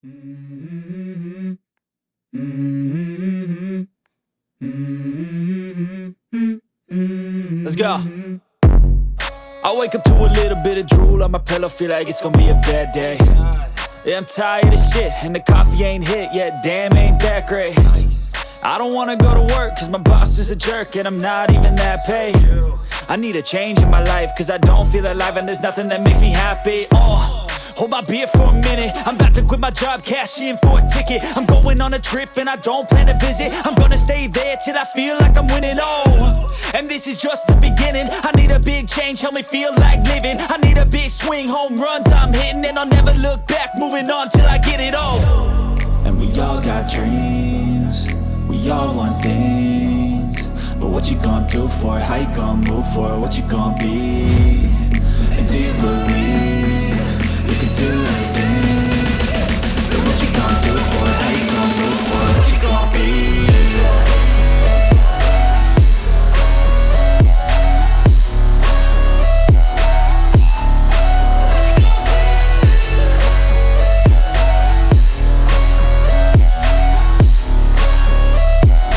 Let's go. I wake up to a little bit of drool on my pillow, feel like it's gonna be a bad day. Yeah, I'm tired of shit, and the coffee ain't hit yet, damn, ain't that great. I don't wanna go to work, cause my boss is a jerk, and I'm not even that paid. I need a change in my life, cause I don't feel alive, and there's nothing that makes me happy. Hold my beer for a minute, I'm about to quit my job, cash in for a ticket. I'm going on a trip and I don't plan to visit. I'm gonna stay there till I feel like I'm winning, and this is just the beginning. I need a big change, help me feel like living. I need a big swing, home runs I'm hitting, and I'll never look back, moving on till I get it all. And we all got dreams, we all want things, but what you gonna do for it? How you gonna move for it? What you gonna be? And do you believe you can do anything? But what you gonna do for it? How you gonna move for it? What you gonna be?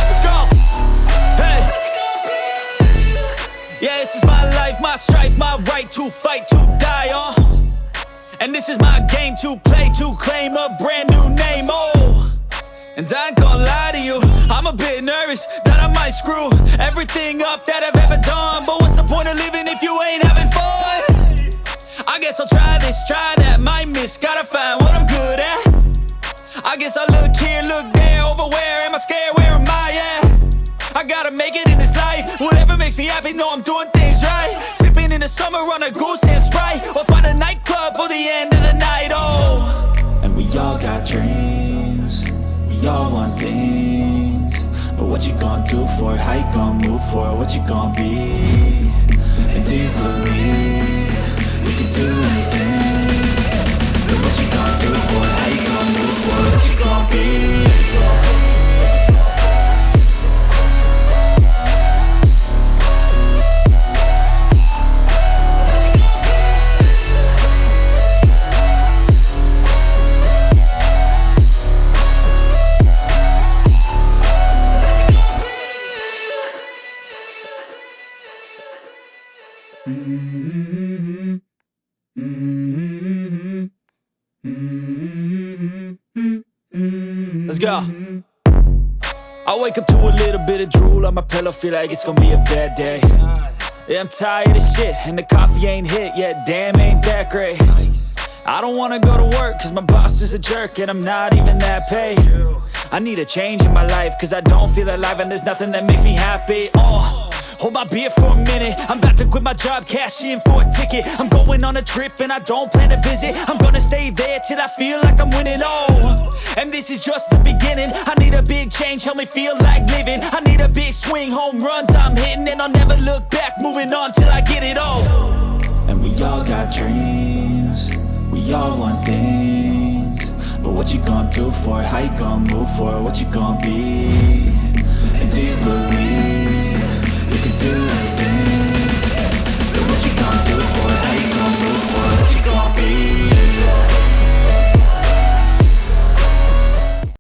Let's go! Hey! Yeah, this is my life, my strife, my right to fight, to die on. And this is my game to play, to claim a brand new name, And I ain't gonna lie to you, I'm a bit nervous that I might screw everything up that I've ever done. But what's the point of living if you ain't having fun? I guess I'll try this, try that, might miss, gotta find what I'm good at. I guess I look here, look there, over where am I scared, where am I at? I gotta make it in this life, whatever makes me happy, know I'm doing things right. Sipping in the summer on a goose and Sprite, or find a nightclub for the end of the night, And we all got dreams, we all want things, but what you gonna do for it? How you gonna move for it? What you gonna be? And do you believe you can do anything? But what you gonna do for it? How you gonna move for it? What you gonna be? Let's go. I wake up to a little bit of drool on my pillow, feel like it's gonna be a bad day. Yeah, I'm tired of shit, and the coffee ain't hit yet, damn, ain't that great. I don't wanna go to work, cause my boss is a jerk, and I'm not even that paid. I need a change in my life, cause I don't feel alive, and there's nothing that makes me happy. Hold my beer for a minute, I'm about to quit my job, cash in for a ticket. I'm going on a trip and I don't plan to visit. I'm gonna stay there till I feel like I'm winning, and this is just the beginning. I need a big change, help me feel like living. I need a big swing, home runs I'm hitting, and I'll never look back, moving on till I get it all. And we all got dreams, we all want things, but what you gonna do for it? How you gonna move for it? What you gonna be?